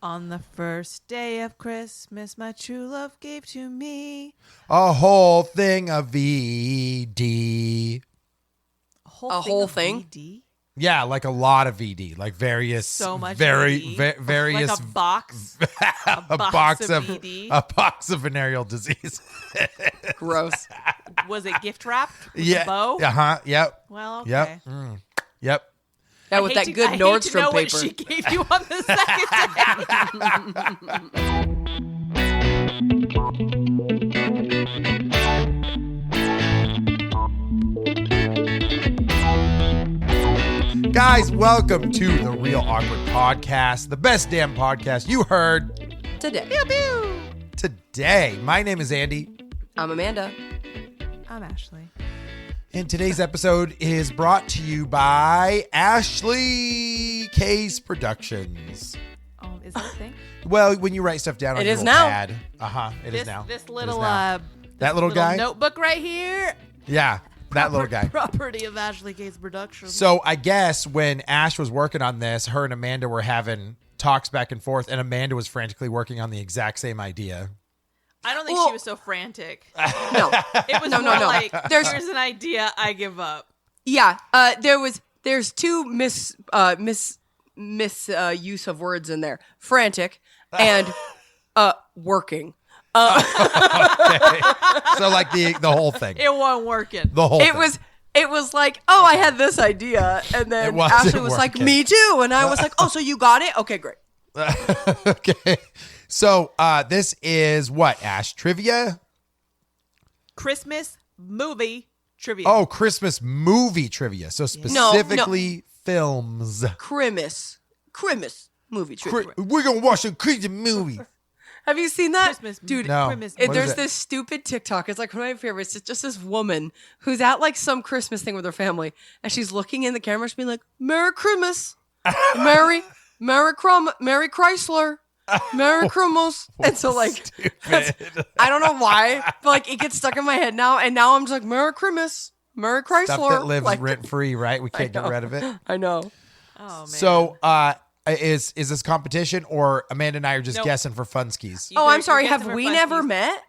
On the first day of Christmas, my true love gave to me A whole thing of VD. a whole A thing. whole of thing? VD? Yeah, like a lot of VD, like various, So much very, VD. various, Like a box. a box of VD. a box of venereal disease. Gross. Was it gift wrapped with Yeah. a bow? Yep. Well, okay. Yep. Yep. Yeah, with that good I hate Nordstrom to know paper. what she gave you on the second Guys, welcome to the Real Awkward Podcast, the best damn podcast you heard Today. today. My name is Andy, I'm Amanda. I'm Ashley. and today's episode is brought to you by Ashley Case Productions. Oh, is that a thing? Well, when you write stuff down on It your is little now. pad, it is now. This It is little now. this That little guy? notebook right here. Yeah, that little guy. Property of Ashley Case Productions. So I guess when Ash was working on this, her and Amanda were having talks back and forth, and Amanda was frantically working on the exact same idea. I don't think Well- she was so frantic. No. It was No, more no. like, There's- here's an idea, I give up. Yeah. There's two use of words in there. Frantic and working. Okay. So like the whole thing. It wasn't working. The whole It thing. was like, oh, I had this idea, and It then wasn't Ashley was like, working. me too, and I was like, oh, so you got it? Okay, great. Okay. So this is what, Ash? Trivia? Christmas movie trivia. Oh, Christmas movie trivia. So specifically films. Crimis movie trivia. We're going to watch a Christmas movie. Have you seen that? Christmas Dude, No. Christmas What is there's it? this stupid TikTok. It's like one of my favorites. It's just this woman who's at like some Christmas thing with her family, and she's looking in the camera. She's being like, "Merry Christmas, Merry Chrysler, Merry Christmas." And so like, I don't know why, but like it gets stuck in my head now, and now I'm just like, "Merry Christmas, Merry Chrysler." Stuff that lives like, rent free, right? We can't get know. rid of it. I know. Oh, man. So is this competition, or Amanda and I are just Nope. guessing for funskys? You Oh, get- I'm sorry. you get Have some we funsies. never met?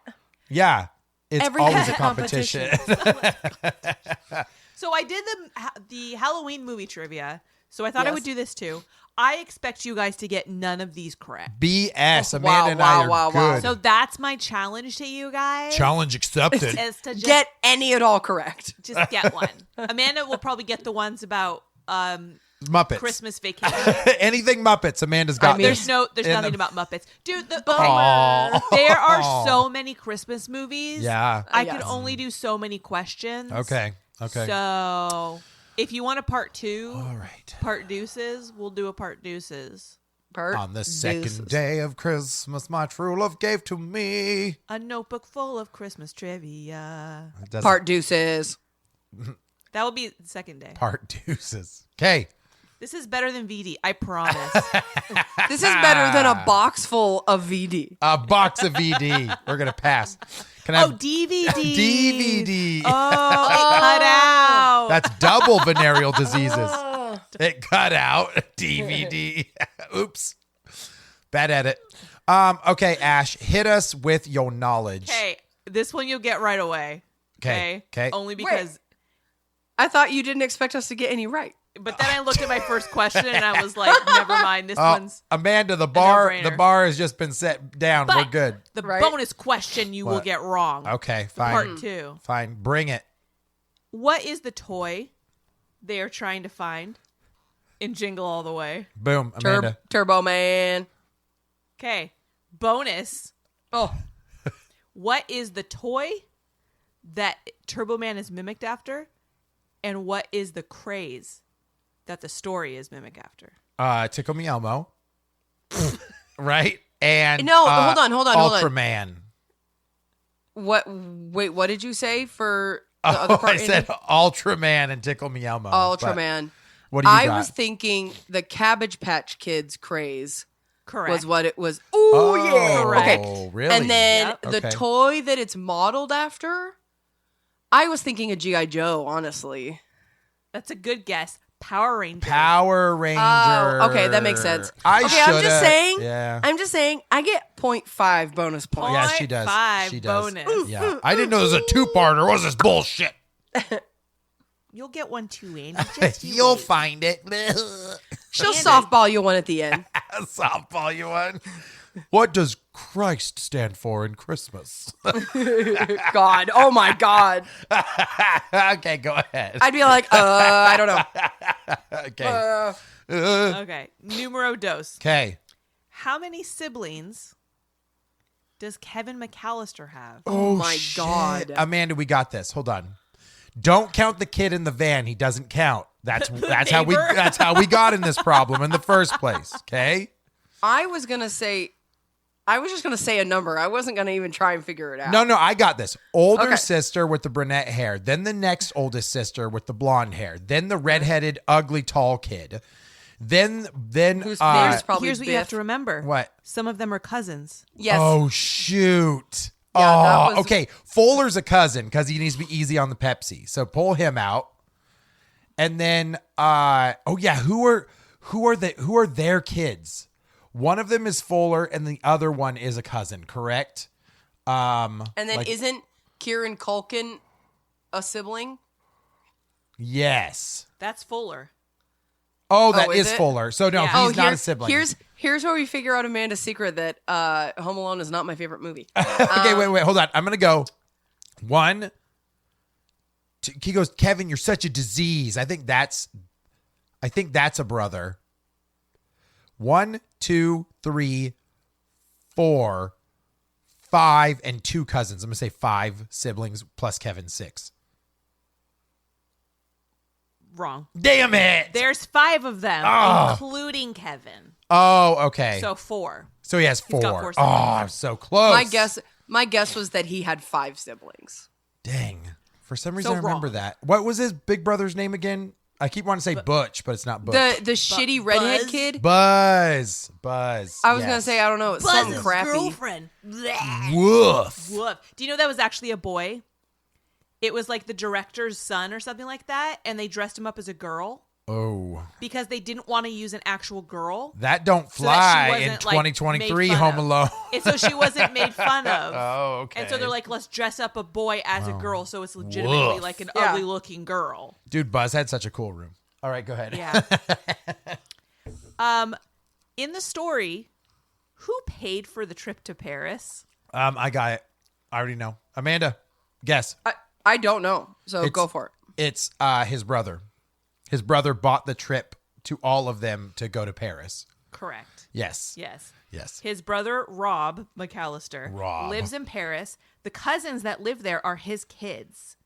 Yeah. It's Everything's always a a competition. So I did the Halloween movie trivia. So I thought I Yes. would do this too. I expect you guys to get none of these correct. BS. Oh, Amanda and I are wow. good. So that's my challenge to you guys. Challenge accepted. Is to just Get any at all correct? just get one. Amanda will probably get the ones about Muppets. Christmas vacation. Anything Muppets, Amanda's got There's this. there's In nothing the- about Muppets, dude. Aw. There are so many Christmas movies. Yeah. I Yes. could only do so many questions. Okay. So if you want a part two, All right. part deuces, we'll do a part deuces. On the second Deuces. day of Christmas, my true love gave to me. A notebook full of Christmas trivia. Doesn't- Part deuces. That will be the second day. Part deuces. Okay. This is better than VD, I promise. This is better than a box full of VD. A box of VD. We're going to pass. Can I Oh, have DVD. DVD? Oh, it cut out. That's double venereal diseases. It cut out. DVD. Oops. Bad edit. Okay, Ash, hit us with your knowledge. Okay, this one you'll get right away. 'Kay, 'kay. Only because, I thought you didn't expect us to get any right. but then I looked at my first question and I was like, never mind. This one's Amanda, the bar no-brainer. has just been set down. But We're good. the Right? bonus question you will What? get wrong. Okay, fine. Part two. Fine. Bring it. What is the toy they are trying to find in Jingle All the Way? Boom, Amanda. Turbo Man. Okay, bonus. Oh, What is the toy that Turbo Man is mimicked after? And what is the craze that the story is mimicked after? Tickle Me Elmo. Right? And No, hold on. Ultraman. what? Wait, what did you say for the other Oh, part? I said Ultraman and Tickle Me Elmo. but Ultraman. What do you I got? was thinking the Cabbage Patch Kids craze Correct. was what it was. Ooh, yeah. Correct. Okay. Really? And then Yep. the Okay. toy that it's modeled after, I was thinking of G.I. Joe, honestly. That's a good guess. Power Ranger. Power Ranger. Oh, okay, that makes sense. I okay, I'm just shoulda- saying. Yeah. I'm just saying. I get 0.5 bonus points. Yeah, she does. 0.5 She does. bonus. Yeah. I didn't know there was a two-parter. What's this bullshit? You'll get one too, Andy. Just you You'll wait. find it. She'll Andy. softball you one at the end. Softball, you won. What does Christ stand for in Christmas? God. Oh my God. Okay, go ahead. I'd be like, I don't know. Okay. Okay. Numero dos. Okay. How many siblings does Kevin McAllister have? Oh my God. Amanda, we got this. Hold on. Don't count the kid in the van. He doesn't count. That's how we neighbor? that's how we got in this problem in the first place. Okay. I was just gonna say a number. I wasn't gonna even try and figure it out. No, I got this. Older Okay. sister with the brunette hair, then the next oldest sister with the blonde hair, then the redheaded, ugly, tall kid, then Whose name's probably Here's what you have Biff. to remember. what? Some of them are cousins. Yes. Oh shoot! Yeah, that oh, was- okay. Fuller's a cousin because he needs to be easy on the Pepsi. So pull him out, and then oh yeah, who are their kids? One of them is Fuller, and the other one is a cousin. Correct? And then like- isn't Kieran Culkin a sibling? Yes. That's Fuller. Oh, that is is it? Fuller. So no, Yeah. he's not a sibling. Here's where we figure out Amanda's secret that Home Alone is not my favorite movie. Okay, wait, hold on. I'm gonna go. One. He goes, Kevin, you're such a disease. I think that's a brother. 1, 2, 3, 4, 5, and 2 cousins. I'm gonna say 5 siblings plus Kevin, 6. Wrong. Damn it! There's 5 of them, Ah. including Kevin. Oh, okay. So 4. So he has 4. got 4 Oh, siblings. I'm so close. My guess was that he had 5 siblings. Dang. For some reason, So I remember wrong. that. What was his big brother's name again? I keep wanting to say Butch, but it's not Butch. The shitty redhead Buzz? kid. Buzz. I was gonna say I don't know. It's something Buzz's crappy. girlfriend. Blech. Woof. Woof. Do you know that was actually a boy? It was like the director's son or something like that, and they dressed him up as a girl Oh, because they didn't want to use an actual girl. that don't So that she fly in wasn't, like, 2023 made fun Home of. Alone. And so she wasn't made fun of. Oh, okay. And so they're like, let's dress up a boy as a girl so it's legitimately Woof. like an Yeah. ugly looking girl. Dude, Buzz had such a cool room. All right, go ahead. Yeah. In the story, who paid for the trip to Paris? I got it. I already know. Amanda, guess. I don't know. So It's- go for it. It's his brother. His brother bought the trip to all of them to go to Paris. Correct. Yes. Yes. Yes. His brother, Rob McAllister, Rob. lives in Paris. The cousins that live there are his kids.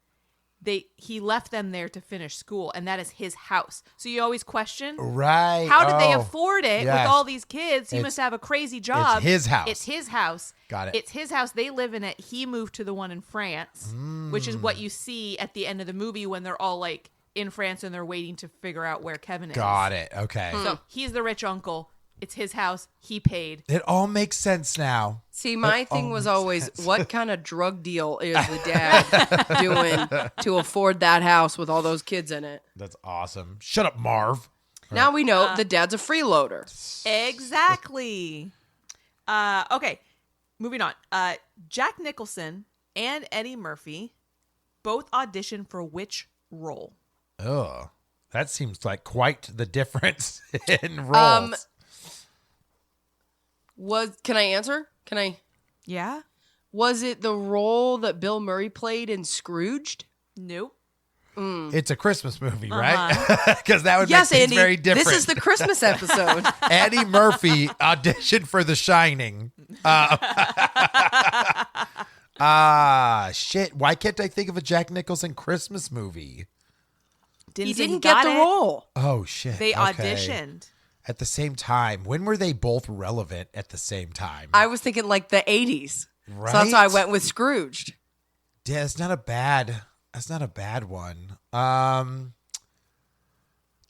He left them there to finish school, and that is his house. So you always question, Right. how did they Oh, afford it yes. with all these kids? He It's- must have a crazy job. his house. It's his house. Got it. It's his house. They live in it. He moved to the one in France, which is Mm. what you see at the end of the movie when they're all like in France and they're waiting to figure out where Kevin is. Got it. Okay. So he's the rich uncle. It's his house. He paid. It all makes sense now. See, my thing was always, what kind of drug deal is the dad doing to afford that house with all those kids in it? That's awesome. Shut up, Marv. Now we know the dad's a freeloader. Exactly. Okay, moving on. Jack Nicholson and Eddie Murphy both auditioned for which role? Ugh. That seems like quite the difference in roles. Can I answer? Yeah. Was it the role that Bill Murray played in Scrooged? Nope. It's a Christmas movie, right? Because that would Yes, make things Andy. very different. This is the Christmas episode. Eddie Murphy auditioned for The Shining. Shit. Why can't I think of a Jack Nicholson Christmas movie? He say didn't get got the it. role. Oh, shit. They Okay. auditioned. At the same time. When were they both relevant at the same time? I was thinking like the 80s. Right? So that's why I went with Scrooged. Yeah, that's not a bad one.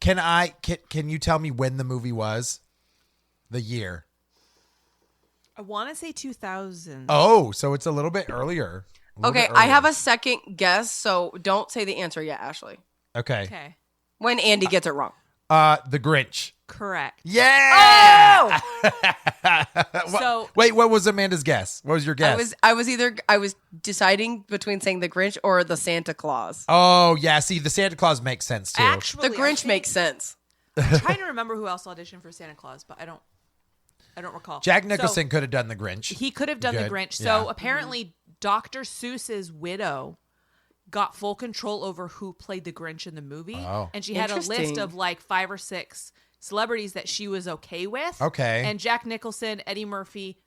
Can you tell me when the movie was? The year. I want to say 2000. Oh, so it's a little bit earlier. Okay, I have a second guess, so don't say the answer yet, Ashley. Okay. Okay. When Andy gets it wrong. The Grinch. Correct. Yeah. So Wait, what was Amanda's guess? What was your guess? I was deciding between saying the Grinch or the Santa Claus. Oh, yeah. See, the Santa Claus makes sense too. actually, The I Grinch think- makes sense. I'm trying to remember who else auditioned for Santa Claus, but I don't recall. Jack So, Nicholson could have done the Grinch. he could have done Good. the Grinch. Yeah. So apparently, Dr. Seuss's widow got full control over who played the Grinch in the movie, Oh. and she had a list Interesting. of like 5 or 6 celebrities that she was okay with. Okay. And Jack Nicholson, Eddie Murphy,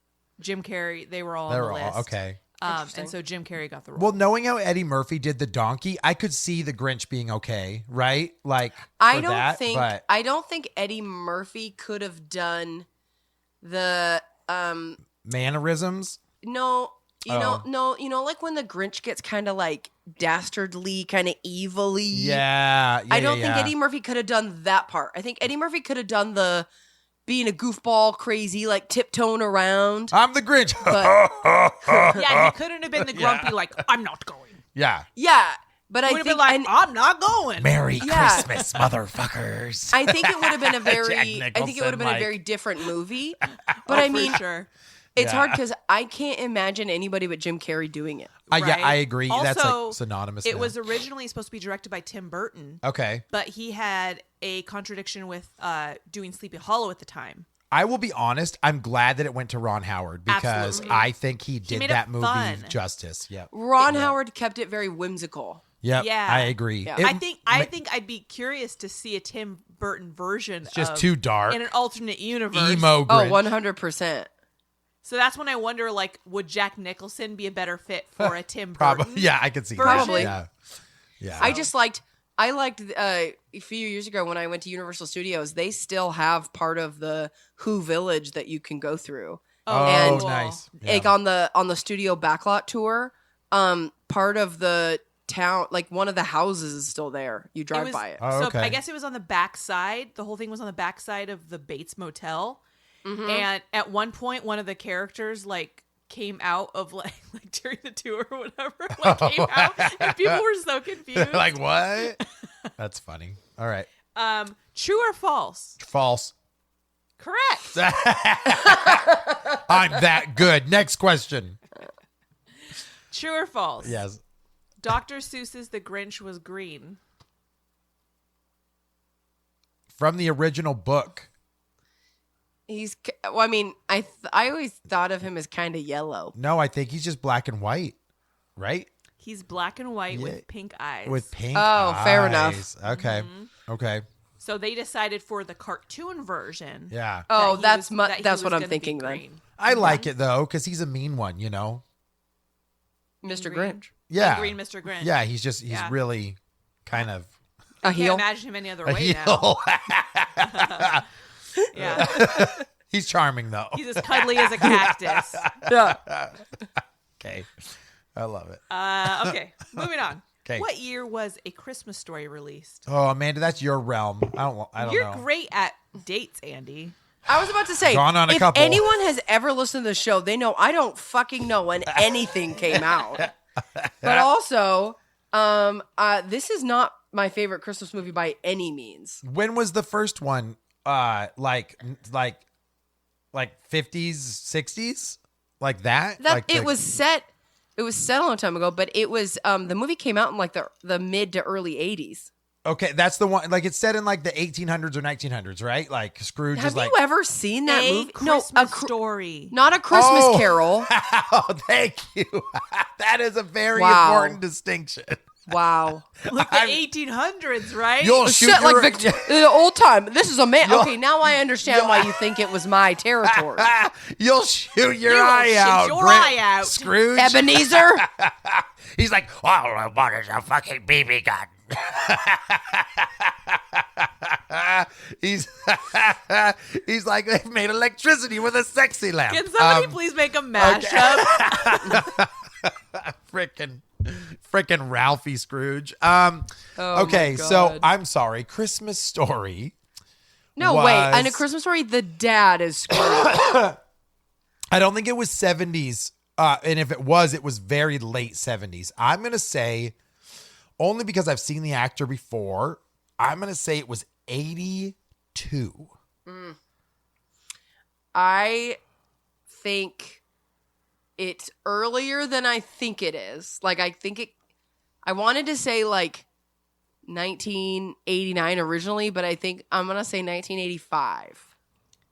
Jim Carrey, they were all on the list. okay. And so Jim Carrey got the role. Well, knowing how Eddie Murphy did the donkey, I could see the Grinch being okay, right? Like, I for don't that, think but I don't think Eddie Murphy could have done the mannerisms. no, Oh. no, like when the Grinch gets kind of like dastardly, kind of evilly. Yeah. I don't think Eddie Murphy could have done that part. I think Eddie Murphy could have done the being a goofball, crazy, like tiptoeing around. I'm the Grinch. But yeah, he couldn't have been the grumpy, like, I'm not going. yeah. yeah, but He I would have think been like, and I'm not going. Merry Yeah. Christmas, motherfuckers. I think it would have been a very, Jack I think it would have been Nicholson, a very different movie. But Oh, I for mean, sure. it's Yeah. hard because I can't imagine anybody but Jim Carrey doing it. Yeah, Right? I agree. That's Also, like synonymous. It now. was originally supposed to be directed by Tim Burton, okay. but he had a contradiction with doing Sleepy Hollow at the time. I will be honest. I'm glad that it went to Ron Howard because Absolutely. I think he did made it that movie fun. justice. Yep. Ron Howard kept it very whimsical. Yep. Yeah. I agree. Yeah. It I think I'd be curious to see a Tim Burton version. just of, too dark. in an alternate universe. emo Oh, Grinch. 100%. So that's when I wonder, like, would Jack Nicholson be a better fit for a Tim Probably. Burton? Yeah, I could see that. Probably. Yeah. Yeah. I liked a few years ago when I went to Universal Studios, they still have part of the Who Village that you can go through. oh, and- nice. Like Yeah. on the studio backlot tour, part of the town, like one of the houses is still there. You drive by it. Oh, So okay. I guess it was on the back side. The whole thing was on the back side of the Bates Motel. Mm-hmm. And at one point, one of the characters like came out of like during the tour or whatever, like came out, and people were so confused. Like what? That's funny. All right. True or false? False. Correct. I'm that good. Next question. True or false? Yes. Dr. Seuss's The Grinch was green. From the original book. Well, I mean, I always thought of him as kind of yellow. No, I think he's just black and white. Right? He's black and white Yeah. with pink eyes. With pink Oh, fair enough. eyes. Okay. Mm-hmm. Okay. So they decided for the cartoon version. Yeah. Oh, that he was that's what I'm gonna be thinking then. green. I like it though, because he's a mean one, you know? Mr. Green. Grinch. Yeah. Green Mr. Grinch. Yeah, he's Yeah. really kind of A Can't heel. imagine him any other a way now. heel. Yeah. He's charming though. He's as cuddly as a cactus. Yeah. Okay. I love it. Okay, moving on. 'Kay. What year was A Christmas Story released? Oh, Amanda, that's your realm. I don't You're know. great at dates, Andy. I was about to say, Gone on a if couple. anyone has ever listened to the show, they know I don't fucking know when anything came out. But also, this is not my favorite Christmas movie by any means. When was the first one? Like 50s, 60s? Like that? That Like it the- was set. It was set a long time ago, but it was the movie came out in like the mid to early 80s. Okay, that's the one. Like it's set in like the 1800s or 1900s, right? Like Scrooge Have is like. you ever seen that A movie? Christmas Story. Not a Christmas Oh. Carol. Oh, thank you. That is a very Wow. important distinction. Wow. Like the 1800s, right? You'll shoot Shit, your, like the old time. This is a man. Okay, now I understand why you think it was my territory. You'll shoot your You will eye shoot out. your Brent eye out. Scrooge. Ebenezer. He's like, oh, what is a fucking BB gun? he's like, they've made electricity with a sexy lamp. Can somebody please make a mashup? Frickin' Ralphie Scrooge. Oh okay, my so God. I'm sorry. Christmas Story. No, wait. In A was- Christmas Story, the dad is Scrooge. I don't think it was 70s. And if it was very late 70s. I'm going to say, only because I've seen the actor before, I'm going to say it was 82. I think it's earlier than I think it is. Like, I wanted to say like 1989 originally, but I think I'm going to say 1985.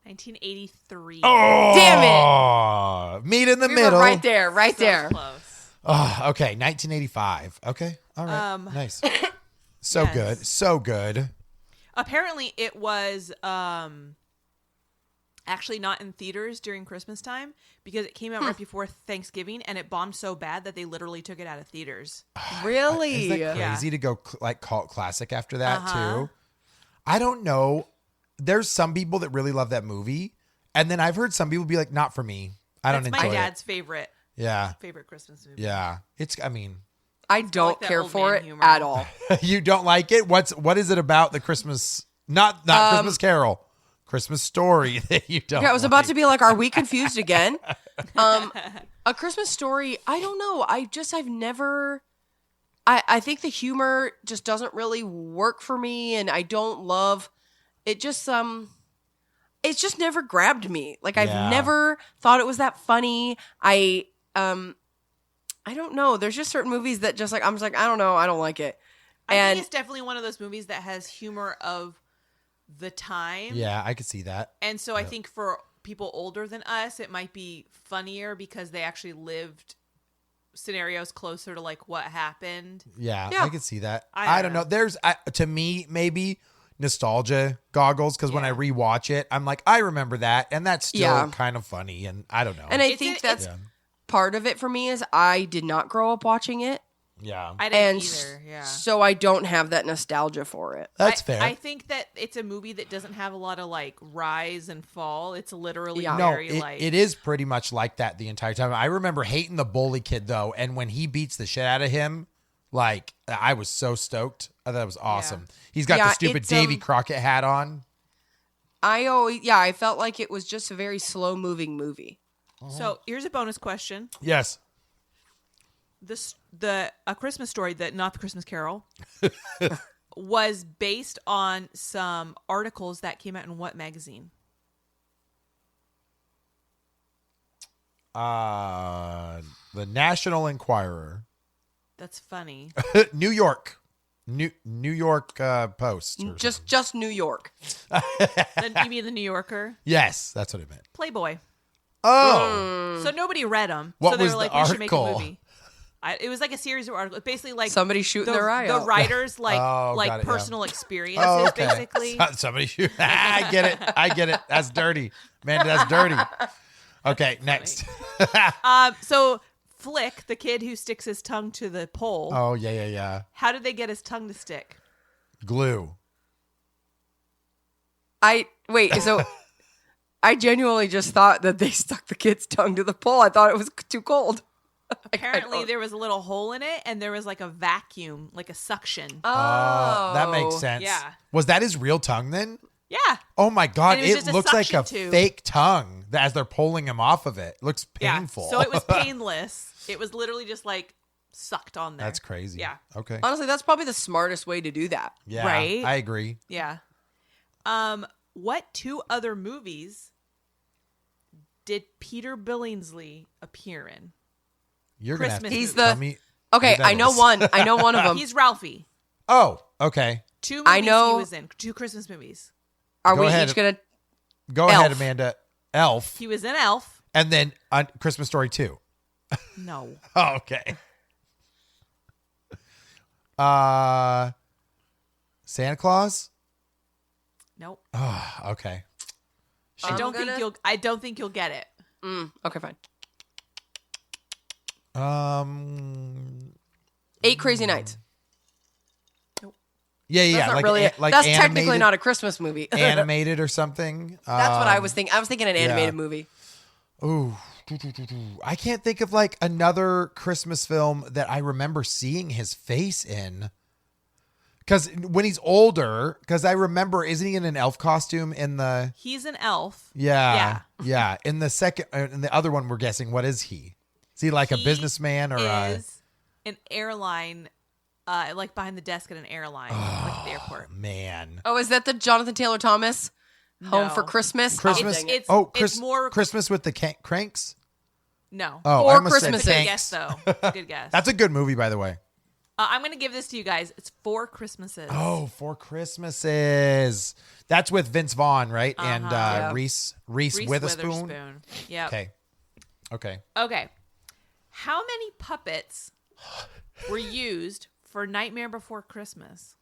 1983. Oh, Damn it! Meet in the We middle. were right there, right So there. close. Oh, okay, 1985. Okay, all right, nice. So yes. good, so good. Apparently, it was actually not in theaters during Christmas time because it came out right before Thanksgiving, and it bombed so bad that they literally took it out of theaters. Really? Isn't that Yeah. crazy to go like cult classic after that Uh-huh. too? I don't know. There's some people that really love that movie, and then I've heard some people be like, "Not for me. I don't That's enjoy my it." dad's favorite Yeah, Christmas movie. yeah. It's. I mean, I don't that care old for man it humor. at all. you don't like it. What is it about the Christmas? Not Christmas Carol, Christmas Story that you don't. Yeah, I was about to be like, are we confused again? A Christmas Story, I don't know. I've never, I think the humor just doesn't really work for me, and I don't love, it just, it's just never grabbed me. Like, I've Yeah. never thought it was that funny. I don't know. There's just certain movies that just like, I'm just like, I don't know. I don't like it. I And think it's definitely one of those movies that has humor of the time. Yeah, I could see that. And so I think for people older than us, it might be funnier because they actually lived scenarios closer to like what happened. Yeah, Yeah. I could see that. I I don't don't know. There's to me maybe nostalgia goggles because when I Yeah. rewatch it, I'm like, I remember that, and that's still Yeah. kind of funny. And I don't know. and I It's- think it's- that's part of it for me is I did not grow up watching it. yeah, I didn't And either. Yeah. so I don't have that nostalgia for it. that's I, fair. I think that it's a movie that doesn't have a lot of like rise and fall. It's literally Yeah. no, very like it is pretty much like that the entire time. I remember hating the bully kid though, and when he beats the shit out of him, like I was so stoked. I thought it was awesome. He's got Yeah, the stupid it's, Davy Crockett hat on. I felt like it was just a very slow moving movie. So here's a bonus question: Yes. A Christmas Story, that not the Christmas Carol, was based on some articles that came out in what magazine? The National Enquirer, That's funny. New York, New York Post. or something. Just New York. You mean the New Yorker? Yes, that's what it meant. Playboy. Oh, So nobody read them. What so they was were like, the we should make a article? movie. It was like a series of articles. Basically, like Somebody shooting the, their eye the out. writers like Oh, like got it, yeah. personal experiences, oh, okay. basically. Somebody shoot. I get it. I get it. That's dirty, man. That's dirty. Okay, next. So Flick, the kid who sticks his tongue to the pole, Oh yeah. how did they get his tongue to stick? Glue. So I genuinely just thought that they stuck the kid's tongue to the pole. I thought it was too cold. Apparently, there was a little hole in it, and there was like a vacuum, like a suction. Oh, That makes sense. yeah. Was that his real tongue then? Yeah. Oh my god! And it was It just a looks like a suction tube. fake tongue as they're pulling him off of it. Looks Yeah. painful. So it was painless. It was literally just like sucked on there. That's crazy. Yeah. Okay. Honestly, that's probably the smartest way to do that. Yeah. Right? I agree. Yeah. What two other movies did Peter Billingsley appear in? You're gonna have to Christmas He's tell the- me. Okay, who that I know is. one. I know one of them. He's Ralphie. Oh, okay. Two movies I know- he was in. Two Christmas movies. Are Go we ahead. each gonna? Go Elf. ahead, Amanda. Elf, He was in Elf. and then on Christmas Story 2. No. Oh, okay. Santa Claus. Nope. Oh, okay. I'm I don't gonna- think you'll get it. Okay, fine. 8 Mm, Crazy Nights. Yeah, That's yeah. not Like, really. like That's animated, technically not a Christmas movie. That's animated or something. what I was thinking. I was thinking an animated movie. Ooh, I can't think of like another Christmas film that I remember seeing his face in. Because when he's older, because I remember, isn't he in an elf costume in the? He's an elf. Yeah, yeah. In the second, in the other one, we're guessing what is he? Is he like a He businessman or a? is an airline like behind the desk at an airline, like at the airport. Man. Oh, is that the Jonathan Taylor Thomas Home No. for Christmas? Christmas. Oh, dang it. It's more Christmas with the Cranks. no. Oh, Four I almost said Christmases. Good Kanks. guess though. Good guess. That's a good movie, by the way. I'm gonna give this to you guys. It's 4 Christmases. Oh, Four Christmases. That's with Vince Vaughn, right? And Yeah. Reese Reese Witherspoon. Yep. Okay. Okay. How many puppets were used for Nightmare Before Christmas?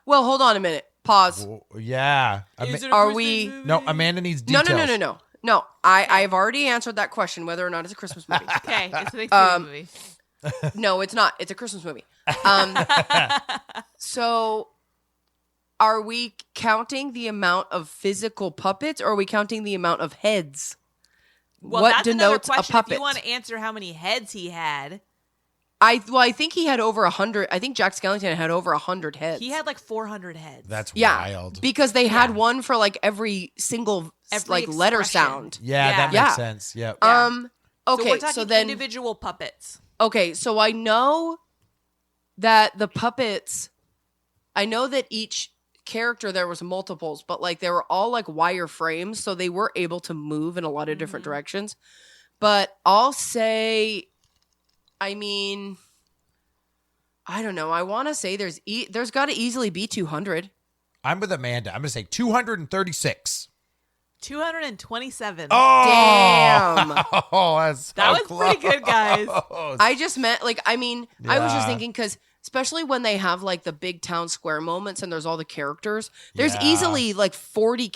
Well, hold on a minute. Pause. Well, yeah. Are we- No, Amanda needs No, details. No, I've already answered that question, whether or not it's a Christmas movie. Okay, it's a Thanksgiving movie. No, it's not. It's a Christmas movie. So are we counting the amount of physical puppets, or are we counting the amount of heads? Well, What that's another denotes a question. If puppet? you want to answer how many heads he had, I think he had over 100. I think Jack Skellington had over 100 heads. he had like 400 heads. That's yeah, wild. because they had one for like every single Every letter expression. sound. yeah, that Yeah. makes sense. Yep. Yeah. Okay, so we're talking then individual puppets. okay, so I know that the puppets. I know that each character there was multiples, but like they were all like wire frames, so they were able to move in a lot of different directions. But I'll say, I mean, I don't know. I want to say there's got to easily be 200. I'm with Amanda. I'm going to say 236. 227. Oh, Damn. Oh, that's that so was pretty close. good, guys. I just meant like I mean I was just Yeah. thinking because especially when they have like the big town square moments and there's all the characters, there's Yeah. easily like 30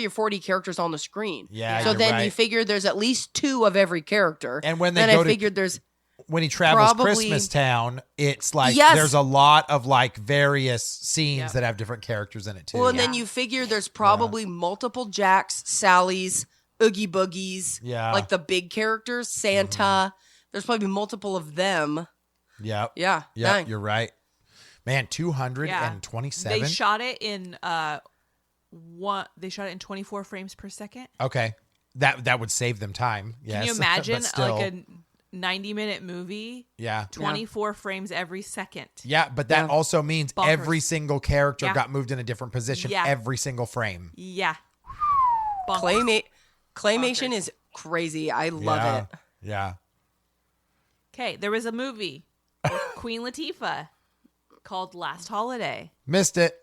or 40 characters on the screen. Yeah, So you're then you right. figure there's at least 2 of every character. And when they then go I to- figured there's When he travels Probably- Christmas Town, it's like Yes. there's a lot of like various scenes Yep. that have different characters in it too. well, and yeah. then you figure there's probably multiple Jacks, Sallys, Oogie Boogies, Yeah. like the big characters, Santa. There's probably multiple of them. Yep. Yeah, Yep, dang. you're right. Man, 227? They shot it in They shot it in 24 frames per second. Okay. That would save them time. Yes. Can you But imagine still, like a 90-minute movie? yeah. 24 frames every second. Yeah, but that Yeah. also means Bonkers. every single character Yeah. got moved in a different position Yeah. every single frame. Yeah. Bonkers. Claymation Bonkers. is crazy. I love yeah. it. Yeah. Okay, there was a movie with Queen Latifah called Last Holiday. Missed it.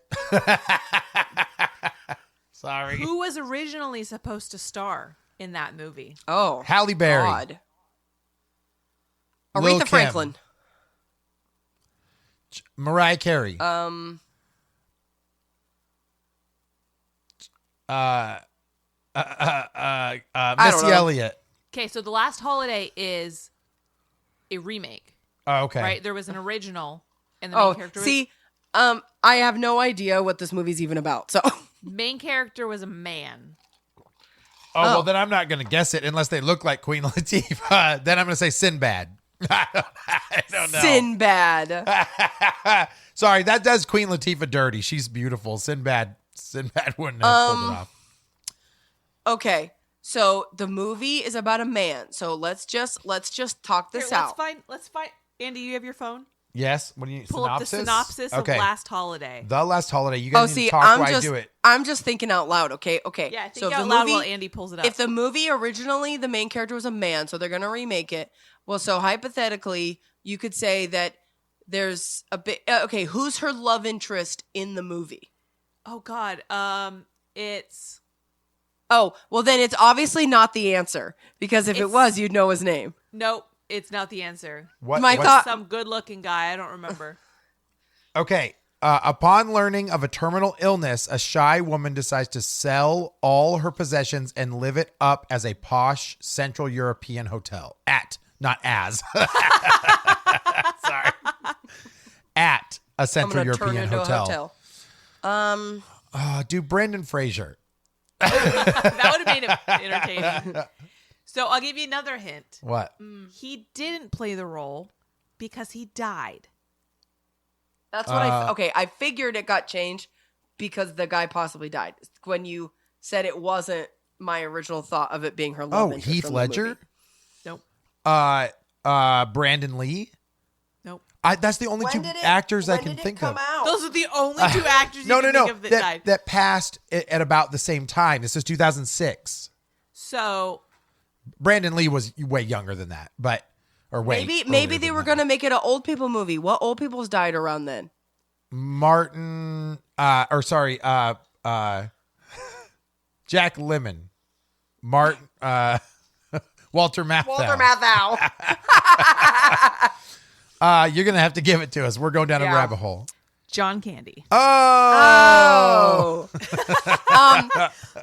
Sorry. Who was originally supposed to star in that movie? Oh, Halle Berry. God. Lil' Aretha Kim. Franklin. Mariah Carey. Missy know. Elliott. Okay, so The Last Holiday is a remake, Oh, okay. right? There was an original, and the main Oh, character see, I have no idea what this movie's even about. So, main character was a man. Oh, well, then I'm not going to guess it unless they look like Queen Latifah. Then I'm going to say Sinbad. I don't know. Sinbad. Sorry, that does Queen Latifah dirty. She's beautiful. Sinbad wouldn't have pulled it off. Okay, so the movie is about a man. So let's just talk this Here, out. Let's find. Andy, you have your phone? Yes. What do you need? Pull up the synopsis of Okay. Last Holiday. The Last Holiday. You Oh, guys need see, to talk while I do it. I'm just thinking out loud. Okay. Yeah, think so if out the loud movie, while Andy pulls it up. if the movie originally the main character was a man, so they're gonna remake it. Well, so hypothetically, you could say that there's a bit. Okay, who's her love interest in the movie? Oh God, it's Oh, well then it's obviously not the answer because if it It's- was, you'd know his name. nope. It's not the answer. What? My what- thought- Some good-looking guy. I don't remember. Okay. Upon learning of a terminal illness, a shy woman decides to sell all her possessions and live it up as a posh Central European hotel. Not as. Sorry. At a I'm Central gonna turn European into hotel. a hotel. Dude, Brendan Fraser. That would have made it entertaining. So I'll give you another hint. What? He didn't play the role because he died. That's what I figured it got changed because the guy possibly died. When you said it wasn't my original thought of it being her love Oh, interest Heath from the Ledger? movie. Nope. Brandon Lee? Nope. That's the only two actors I can think of. Those are the only two actors No, you no, can no. think of that died. That passed at about the same time. This is 2006. So Brandon Lee was way younger than that, but Maybe earlier they than were that. going to make it an old people movie. What old people's died around then? Martin, Jack Lemmon, Martin, Walter Matthau. Walter Matthau. You're gonna have to give it to us. We're going down a Yeah. rabbit hole. John Candy. Oh,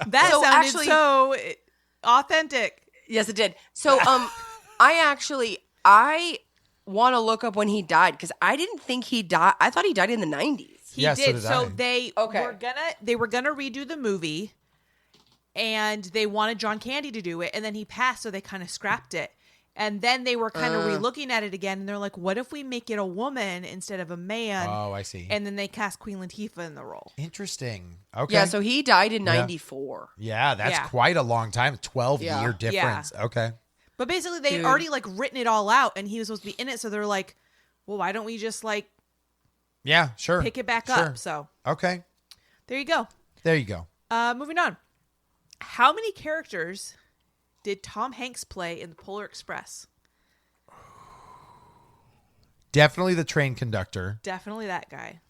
That So sounded actually- so authentic. Yes, it did. So, I want to look up when he died because I didn't think he died. I thought he died in the 90s. He Yeah, so did. did So I. they Okay. were gonna redo the movie, and they wanted John Candy to do it, and then he passed, so they kind of scrapped it. And then they were kind of re-looking at it again, and they're like, "What if we make it a woman instead of a man?" oh, I see. And then they cast Queen Latifah in the role. Interesting. Okay. Yeah, so he died in 94. yeah, that's Yeah. quite a long time. 12-year Yeah. difference. Okay. But basically, they Dude. already like written it all out, and he was supposed to be in it. So they're like, "Well, why don't we just like Yeah, sure. pick it back Sure. up?" So Okay. there you go. There you go. Moving on. How many characters did Tom Hanks play in the Polar Express? Definitely the train conductor. Definitely that guy.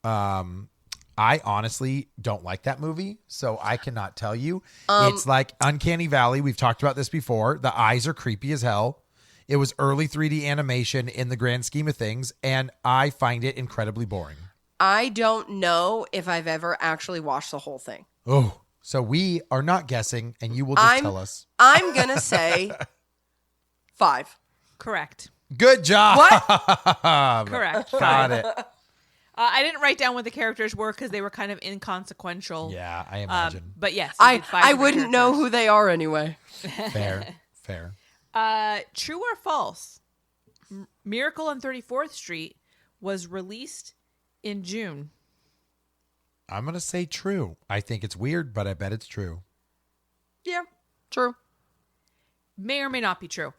I honestly don't like that movie, so I cannot tell you. It's like Uncanny Valley. We've talked about this before. The eyes are creepy as hell. It was early 3D animation in the grand scheme of things, and I find it incredibly boring. I don't know if I've ever actually watched the whole thing. Oh, so we are not guessing, and you will just tell us. I'm going to say 5. Correct. Good job. What? Correct. Got it. I didn't write down what the characters were because they were kind of inconsequential. Yeah, I imagine. But yes, he did 5 I different wouldn't know characters. who they are anyway. Fair. True or false? Miracle on 34th Street was released in June. I'm going to say true. I think it's weird, but I bet it's true. Yeah, true. May or may not be true.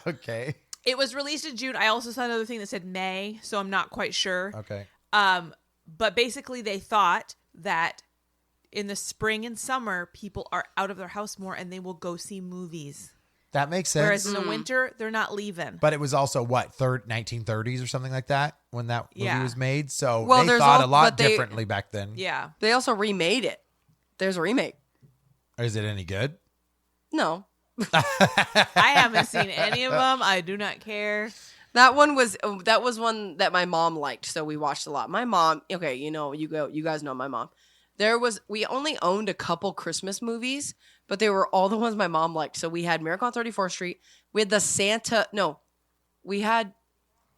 Okay. It was released in June. I also saw another thing that said May, so I'm not quite sure. Okay. But basically, they thought that in the spring and summer, people are out of their house more and they will go see movies. That makes sense. Whereas in the winter, they're not leaving. But it was also what, 1930s or something like that when that movie Yeah. was made. So Well, they there's thought al- a lot but they- differently back then. Yeah. They also remade it. There's a remake. Is it any good? No. I haven't seen any of them. I do not care. That one was one that my mom liked, so we watched a lot. My mom, okay, you guys know my mom. We only owned a couple Christmas movies, but they were all the ones my mom liked. So we had Miracle on 34th Street. We had we had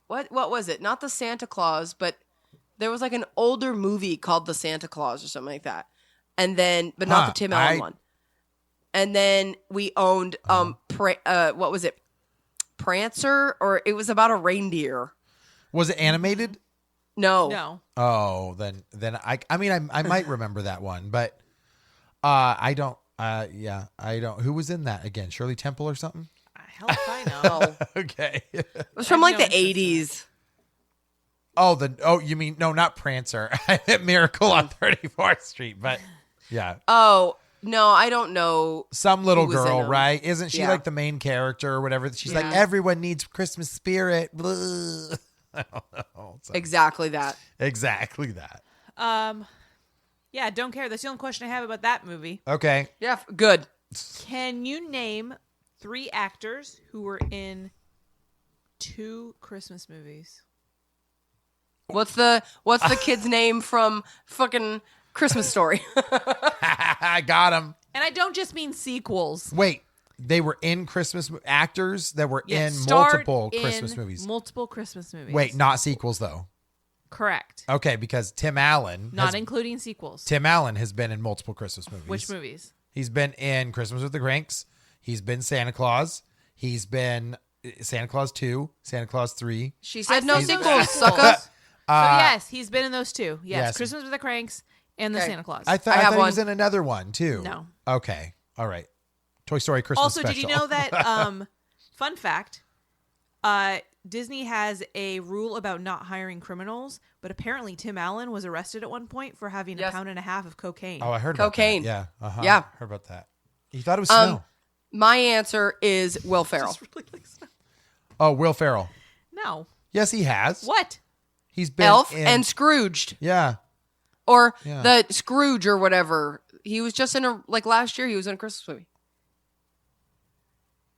what was it? Not the Santa Claus, but there was like an older movie called The Santa Claus or something like that. And then, but not the Tim Allen one. And then we owned what was it? Prancer, or it was about a reindeer. Was it animated? No. No. Oh, then I mean I might remember that one, but I don't I don't. Who was in that again? Shirley Temple or something? Hell if I know. Okay. It was from I like have the no interest 80s. You mean no, not Prancer. I meant Miracle on 34th Street, but yeah. Oh, no, I don't know. Some little Who was in girl, them. right? Isn't she Yeah. like the main character or whatever? She's like, Yeah. everyone needs Christmas spirit. Blah. I don't know. So- Exactly that. exactly that. Yeah, don't care. That's the only question I have about that movie. Okay. Yeah, good. Can you name 3 actors who were in 2 Christmas movies? What's the kid's name from fucking Christmas Story? I got him. And I don't just mean sequels. Wait, they were in Christmas actors that were Yeah, in starred multiple in Christmas movies. Multiple Christmas movies. Wait, not sequels though. Correct. Okay, because Tim Allen Not including sequels. Tim Allen has been in multiple Christmas movies. Which movies? He's been in Christmas with the Cranks. He's been Santa Claus. He's been Santa Claus 2, Santa Claus 3. She I said no said those sequels, sequels. sucker. So yes, he's been in those 2. Yes, yes. Christmas with the Cranks and the Okay. Santa Claus. I thought I have he was one. in another one too. No. Okay. All right. Toy Story Christmas Also, special. did you know that? Fun fact: Disney has a rule about not hiring criminals, but apparently Tim Allen was arrested at one point for having Yes. a pound and a half of cocaine. Oh, I heard Cocaine. about that. Yeah. Uh-huh. Yeah. Heard about that. You thought it was snow. My answer is Will Ferrell. Just really like stuff. Oh, Will Ferrell. No. Yes, he has. What? He's been Elf in, and Scrooged. yeah. Or Yeah. the Scrooge or whatever. He was just in last year, he was in a Christmas movie.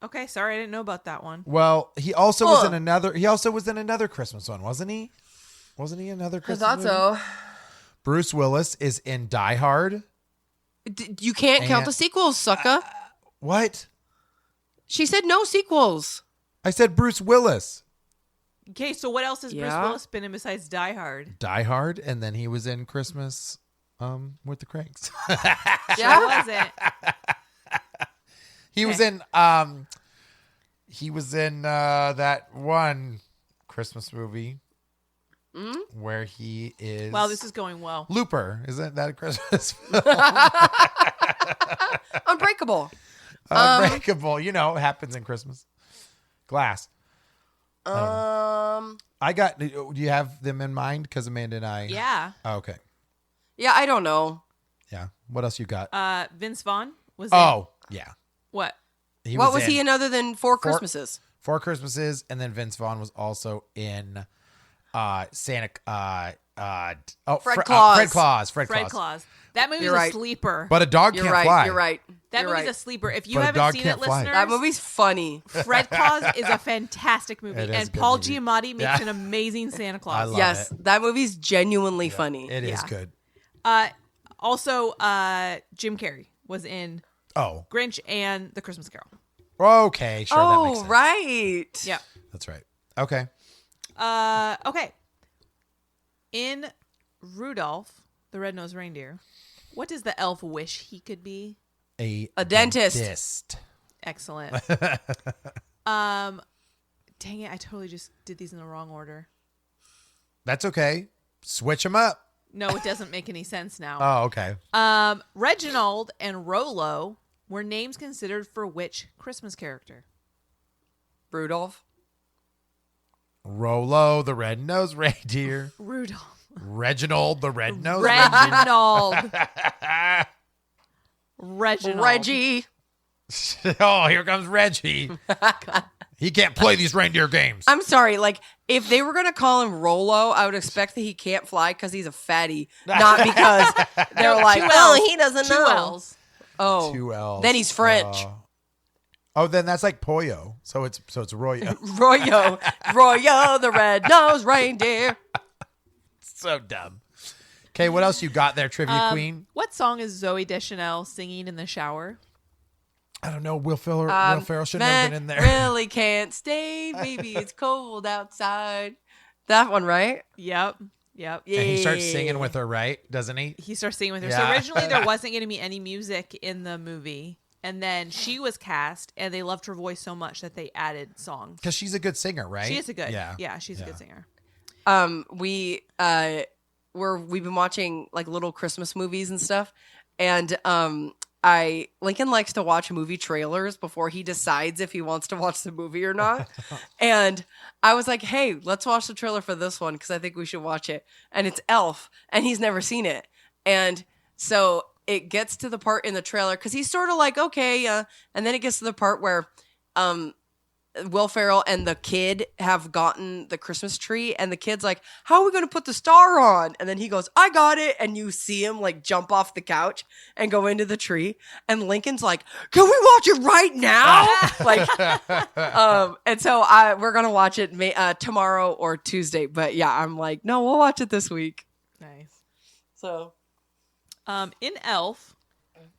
Okay, sorry, I didn't know about that one. Well, he also was Huh. in another. He also was in another Christmas one, wasn't he? Wasn't he another I Christmas? thought movie? so. Bruce Willis is in Die Hard. You can't count And- the sequels, sucker. What? She said no sequels. I said Bruce Willis. Okay, so what else has Bruce Yeah? Willis been in besides Die Hard? Die Hard, and then he was in Christmas, with the Cranks. Sure wasn't. He was in that one Christmas movie where he is. Wow, this is going well. Looper. Isn't that a Christmas film? Unbreakable. Unbreakable. You know, happens in Christmas. Glass. I got. Do you have them in mind? Because Amanda and I. Yeah. Oh, okay. Yeah, I don't know. Yeah. What else you got? Vince Vaughn was in Oh, yeah. what? What was he in other than Four Christmases? Four Christmases, and then Vince Vaughn was also in Santa. Fred Claus. Fred Claus. Fred Fred Claus. Claus. That movie's You're a right. sleeper. But a dog You're can't right. fly. You're right. that You're movie's right. a sleeper. If you But a haven't dog seen can't it, fly. listeners, That movie's funny. Fred Claus is a fantastic movie, It is a and good Paul movie. Giamatti makes Yeah. an amazing Santa I Claus. love Yes, it. that movie's genuinely funny. It is Yeah. good. Also, Jim Carrey was in Oh, Grinch and The Christmas Carol. okay. Sure, that makes Oh, sense. right. Yeah. That's right. Okay. Okay. In Rudolph, the Red-Nosed Reindeer, what does the elf wish he could be? A dentist. dentist. Excellent. Dang it, I totally just did these in the wrong order. That's okay. Switch them up. No, it doesn't make any sense now. Oh, okay. Reginald and Rolo were names considered for which Christmas character? Rudolph. Rolo, the red-nosed reindeer. Rudolph. Reginald, the red-nosed reindeer. Reginald. Reginald. Reggie. Oh, here comes Reggie. He can't play these reindeer games. I'm sorry. Like, if they were going to call him Rolo, I would expect that he can't fly because he's a fatty, not because they're like, Two oh, L's. he doesn't Two know. L's. Oh, Two L's. then he's French. Oh, then that's like Pollo. So it's Royo. Royo, the red-nosed reindeer. So dumb. Okay, what else you got there, Trivia Queen? What song is Zoe Deschanel singing in the shower? I don't know. Will Ferrell should have been in there. Really can't stay, baby. It's cold outside. That one, right? Yep. Yeah. And he starts singing with her, right? Doesn't he? He starts singing with her. Yeah. So originally there wasn't going to be any music in the movie. And then she was cast, and they loved her voice so much that they added songs. Because she's a good singer, right? She is a good, Yeah. she's a good singer. We've been watching like little Christmas movies and stuff, and Lincoln likes to watch movie trailers before he decides if he wants to watch the movie or not. And I was like, hey, let's watch the trailer for this one because I think we should watch it. And it's Elf, and he's never seen it. And so it gets to the part in the trailer because he's sort of like, okay, and then it gets to the part where Will Ferrell and the kid have gotten the Christmas tree, and the kid's like, how are we going to put the star on? And then he goes, I got it. And you see him like jump off the couch and go into the tree. And Lincoln's like, can we watch it right now? And so we're going to watch it tomorrow or Tuesday. But yeah, I'm like, no, we'll watch it this week. Nice. So In Elf,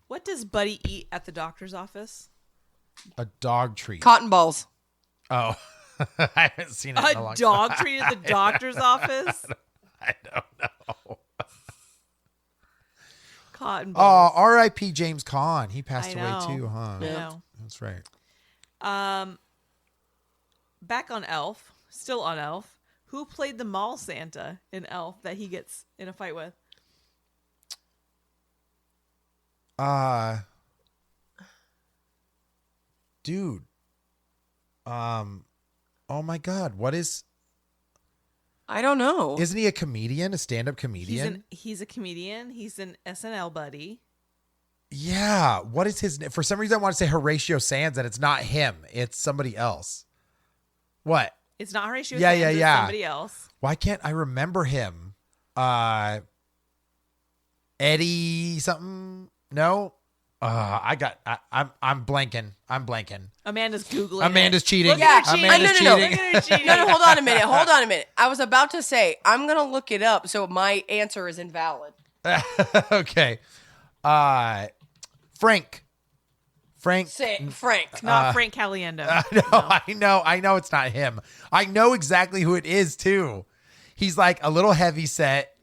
what does Buddy eat at the doctor's office? A dog treat. cotton balls. Oh, I haven't seen it in a A long dog treat at the doctor's office? I don't know. Cotton balls. Oh, R.I.P. James Caan. He passed I away know. too, huh? I know. That's right. Back on Elf, still on Elf, who played the mall Santa in Elf that he gets in a fight with? Dude. Oh my God. What is, I don't know. isn't he a comedian, a stand-up comedian? He's a comedian. He's an SNL buddy. Yeah. What is his name? For some reason, I want to say Horatio Sands, and it's not him. It's somebody else. What? It's not Horatio Yeah, Sands. yeah, It's yeah. somebody else. Why can't I remember him? Eddie something? No. I'm blanking. I'm blanking. Amanda's Googling Amanda's it. cheating. Look at her cheating. Amanda's no. cheating. Look at her cheating. No, hold on a minute. Hold on a minute. I was about to say, I'm going to look it up so my answer is invalid. Okay. Frank. Say Frank. Not Frank Caliendo. I know it's not him. I know exactly who it is too. He's like a little heavy set,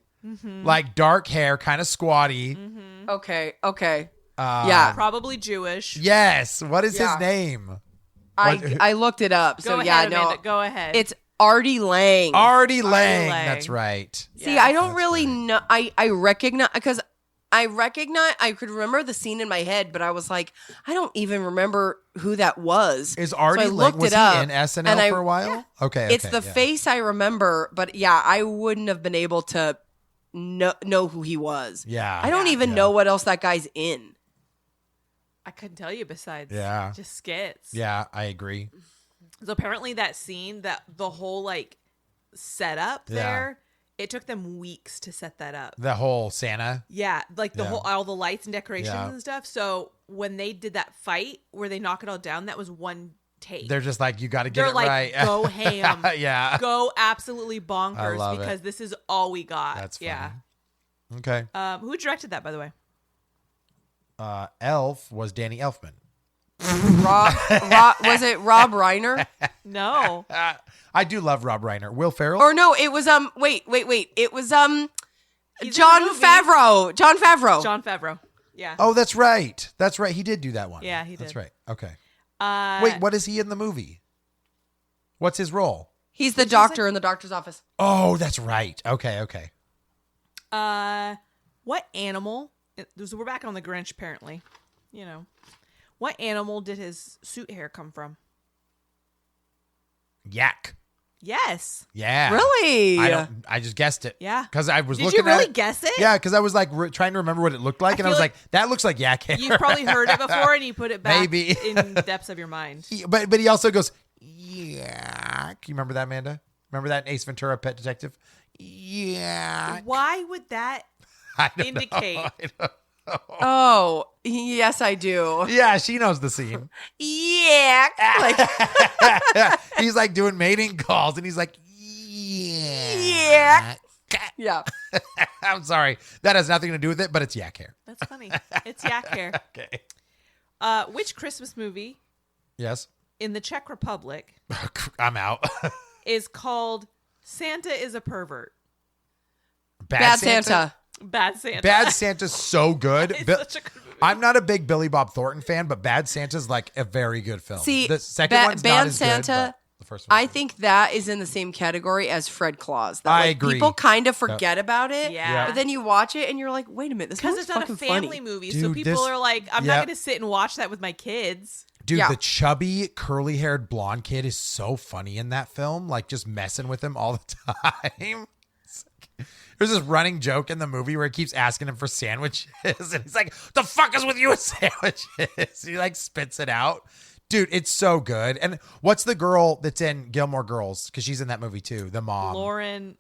like dark hair, kind of squatty. Okay. Yeah. Probably Jewish. Yes. What is Yeah. his name? I looked it up. Go So ahead, yeah, Amanda. no. Go ahead. It's Artie Lang. Artie Lang. Lang. That's right. See, Yeah. I don't really know. I recognize because I could remember the scene in my head, but I was like, I don't even remember who that was. Is So Artie I Lang, looked was it he up, in SNL and for a while? Okay. It's the face I remember, but yeah, I wouldn't have been able to know who he was. Yeah. I don't even know what else that guy's in. I couldn't tell you besides just skits. Yeah, I agree. So apparently that scene, that the whole like setup Yeah. there, it took them weeks to set that up. The whole Santa. Yeah, like the Yeah. whole all the lights and decorations Yeah. and stuff. So when they did that fight where they knock it all down, that was one take. They're just like, you got to get They're it like, right. go ham. Yeah. Go absolutely I bonkers love because it. this is all we got. That's funny. Yeah. Okay. Who directed that, by the way? Elf was Danny Elfman. Was it Rob Reiner? No. I do love Rob Reiner. Will Ferrell? Or no, it was wait. It was He's in the John movie. Favreau. John Favreau. John Favreau. Yeah. Oh, that's right. That's right. He did do that one. Yeah, he That's did. right. Okay. Uh, Wait, what is he in the movie? What's his role? He's the doctor in the doctor's office. Oh, that's right. Okay. what animal? So we're back on the Grinch, apparently. You know, what animal did his suit hair come from? Yak. Yes. Yeah. Really? I just guessed it. Yeah. Because I was Did looking you really at it. guess it? Yeah, because I was like trying to remember what it looked like, and I feel was like like, that looks like yak hair. You've probably heard it before, and you put it back Maybe. in the depths of your mind. But he also goes, yak. You remember that, Amanda? Remember that in Ace Ventura: Pet Detective? Yeah. Why would that indicate? Oh, yes, I do. Yeah, she knows the scene. Yeah. Like, He's like doing mating calls, and he's like, yeah. yeah. I'm sorry. That has nothing to do with it, but it's yak hair. That's funny. It's yak hair. Okay. Which Christmas movie Yes. in the Czech Republic I'm out. is called Santa is a Pervert? Bad Santa. Bad Santa. Bad Santa's so good. It's Bi- such a good movie. I'm not a big Billy Bob Thornton fan, but Bad Santa's like a very good film. See, the second one's Bad not as Santa, good, but the first one. I think that is in the same category as Fred Claus. That, I like, agree. People kind of forget about it. Yeah. But then you watch it and you're like, wait a minute, this Because movie's it's not a fucking family funny. movie, so Dude, people this- are like, I'm Yep. not going to sit and watch that with my kids. Dude, Yeah. the chubby, curly-haired blonde kid is so funny in that film. Like, just messing with him all the time. There's this running joke in the movie where he keeps asking him for sandwiches, and he's like, "The fuck is with you with sandwiches?" He like spits it out. Dude, it's so good. And what's the girl that's in Gilmore Girls? Because she's in that movie too. The mom. Lauren,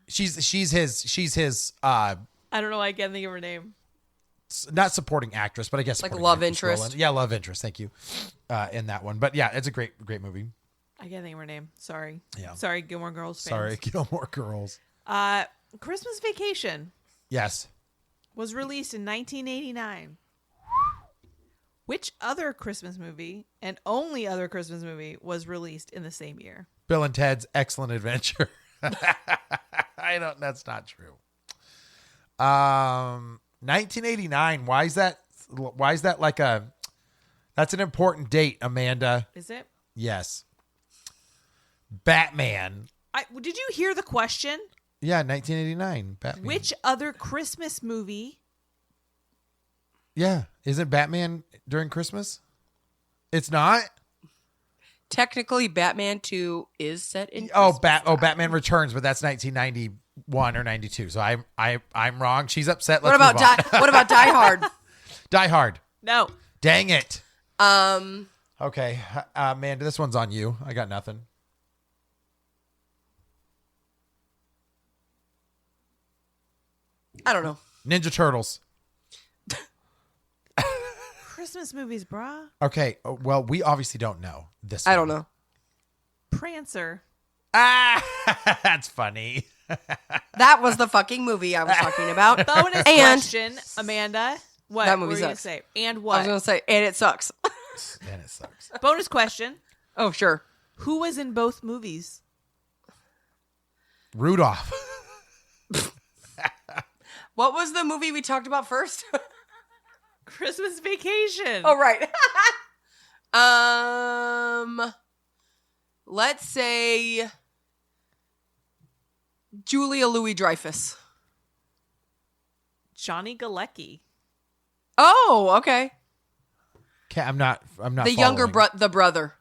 She's his I don't know why I can't think of her name. not supporting actress, but I guess Like supporting love actress role interest. in- Yeah, love interest. Thank you. In that one, but yeah, it's a great movie. I can't think of her name. Sorry. Yeah. Sorry, Gilmore Girls fans. Sorry, Gilmore Girls. Christmas Vacation Yes. was released in 1989. Which other Christmas movie, and only other Christmas movie, was released in the same year? Bill and Ted's Excellent Adventure. That's not true. 1989. Why is that like that's an important date, Amanda? Is it? Yes. Batman. Did you hear the question? Yeah, 1989. Batman. Which other Christmas movie? Yeah. Isn't Batman during Christmas? It's not? technically Batman 2 is set in Batman Returns, but that's 1991 or 92. So I'm wrong. She's upset. What Let's about move on. What about Die Hard? Die Hard? No. Dang it. Um, Okay, Amanda, this one's on you. I got nothing. I don't know. Ninja Turtles. Christmas movies, brah. Okay, well, we obviously don't know this. I don't one. know. Prancer. Ah, that's funny. That was the fucking movie I was talking about. Bonus And- question, Amanda. What? That movie were you gonna sucks. say? And I was what? going to say, and it sucks. Man, it sucks. Bonus question. Oh, sure. Who was in both movies? Rudolph. What was the movie we talked about first? Christmas Vacation. Oh, right. Let's say Julia Louis-Dreyfus. Johnny Galecki. Oh, okay. Okay, I'm not. The younger following. the brother.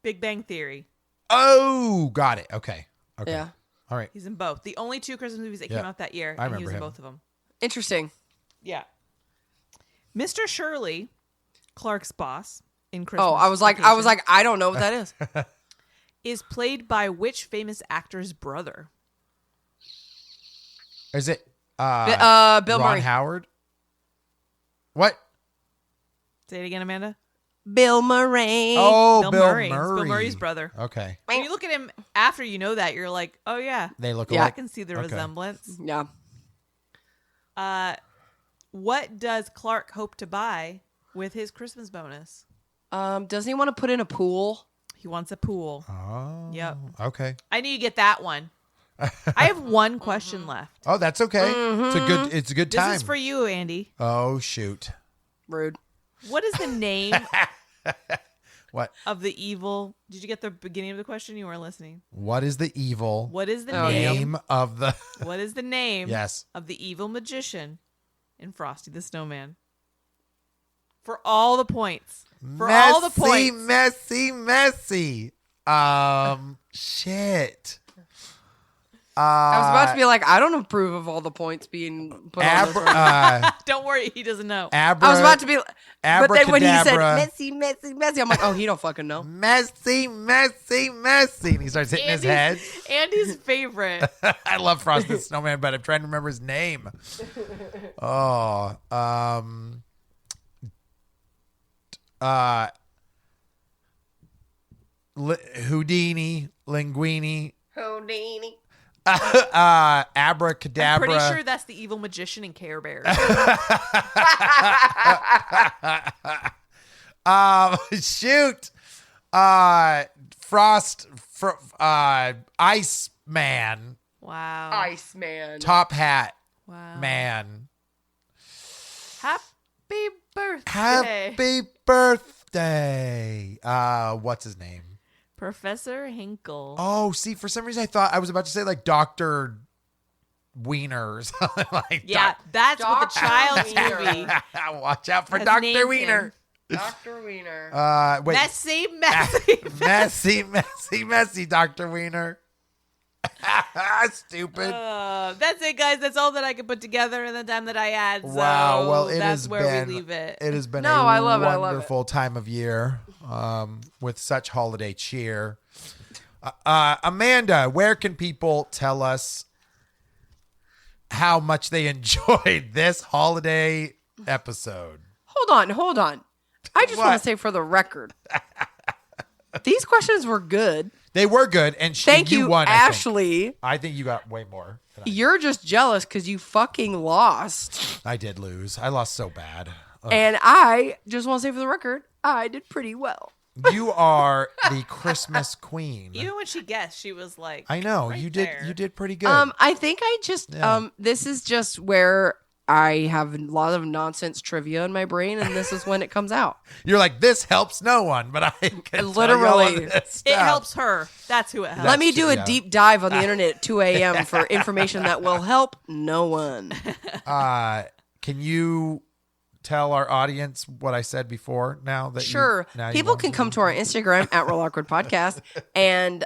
Big Bang Theory. Oh, got it. Okay. Yeah. All right. He's in both. The only two Christmas movies that Yeah. came out that year. I and he remember was in him. both of them. Interesting. Yeah. Mr. Shirley, Clark's boss in Christmas. Oh, I was like, I don't know what that is. is played by which famous actor's brother? Is it Bill Ron Murray. Howard? What? Say it again, Amanda. Bill Murray. Oh, Bill Bill Murray. Murray. It's Bill Murray's brother. Okay. When you look at him after you know that, you're like, oh yeah, They look Yeah. I alike. can see the Okay. resemblance. Yeah. What does Clark hope to buy with his Christmas bonus? Doesn't he want to put in a pool? He wants a pool. Oh. Yep. Okay. I need to get that one. I have one question left. Oh, that's okay. It's a good This time. is for you, Andy. Oh shoot. Rude. What is the name What? of the evil? Did you get the beginning of the question? You weren't listening. What is the evil What is the Oh, yeah. name? name of the? What is the name Yes. of the evil magician in Frosty the Snowman? For all the points. For all the points. Messy. Shit. I was about to be like, I don't approve of all the points being put on this one. Don't worry, he doesn't know. I was about to be, but then when he said Abracadabra. messy, I'm like, oh, he don't fucking know. Messy. And he starts hitting his head. Andy's favorite. I love Frosty the Snowman, but I'm trying to remember his name. Oh, Houdini, Linguini, Houdini. Abracadabra. I'm pretty sure that's the evil magician in Care Bears. Shoot. Ice Man, Wow. Iceman. top hat Wow. man. Happy birthday. Happy birthday. What's his name? Professor Hinkle. Oh, see, for some reason I thought I was about to say like Dr. Wiener or something like yeah, that's what the Dr. child's Wiener. movie. Watch out for has Dr. named Wiener. him. Dr. Wiener. Wait. Messy. Messy, Dr. Wiener. Stupid. That's it, guys. That's all that I could put together in the time that I had. So Wow. Well, it that's has where been, we leave it. It has been No, a I love it. I love it. wonderful time of year with such holiday cheer. Amanda, where can people tell us how much they enjoyed this holiday episode? Hold on. I just want What? to say for the record, these questions were good. They were good, and Thank you, won. Ashley. I think you got way more. Than You're just jealous because you fucking lost. I did lose. I lost so bad. Ugh. And I just want to say for the record, I did pretty well. You are the Christmas queen. Even when she guessed, she was like, I know right you did. there. You did pretty good. I think I just Yeah. this is just where I have a lot of nonsense trivia in my brain, and this is when it comes out. You're like, this helps no one, but I can Literally. tell you all of this It stuff. helps her. That's who it helps. Let me do true, a yeah. deep dive on the internet at 2 a.m. for information that will help no one. Can you tell our audience what I said before now that Sure. now People want can to? come to our Instagram at Real Awkward Podcast and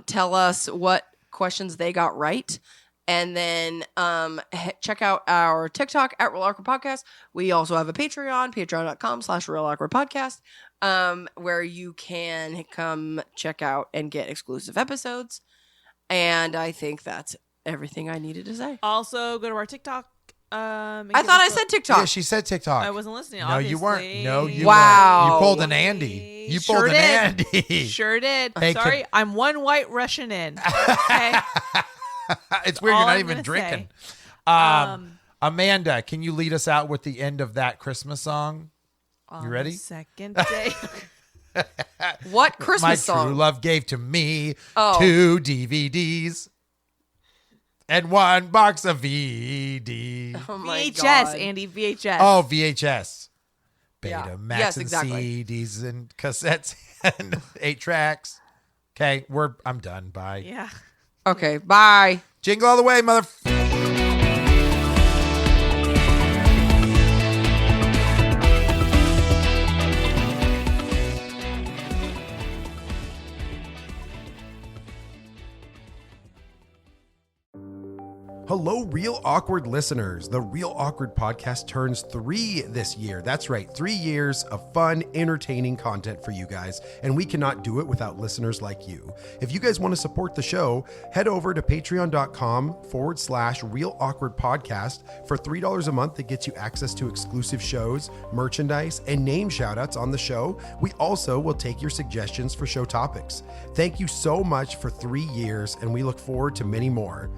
tell us what questions they got right. And then check out our TikTok at Real Awkward Podcast. We also have a Patreon, patreon.com/Real Awkward Podcast, where you can come check out and get exclusive episodes. And I think that's everything I needed to say. Also, go to our TikTok. I thought I said TikTok. Yeah, she said TikTok. I wasn't listening. No, you weren't. obviously. No, you Wow. weren't. You pulled an Andy. You pulled Sure an did. Andy. Sure did. Hey, Sorry, I'm one white Russian in. Okay. It's weird all you're not I'm even gonna drinking. say. Amanda, can you lead us out with the end of that Christmas song? On You ready? the second day. What My Christmas true song? love gave to me Oh. 2 DVDs and 1 box of VD. Oh my VHS, God. Andy. VHS. Oh, VHS. Yeah. Betamax Yes, and exactly. CDs and cassettes and 8 tracks. Okay, I'm done. Bye. Yeah. Okay, bye. Jingle all the way, mother. Hello, Real Awkward listeners. The Real Awkward podcast turns 3 this year. That's right, 3 years of fun, entertaining content for you guys, and we cannot do it without listeners like you. If you guys want to support the show, head over to patreon.com/Real Awkward Podcast. For $3 a month, that gets you access to exclusive shows, merchandise, and name shoutouts on the show. We also will take your suggestions for show topics. Thank you so much for 3 years, and we look forward to many more.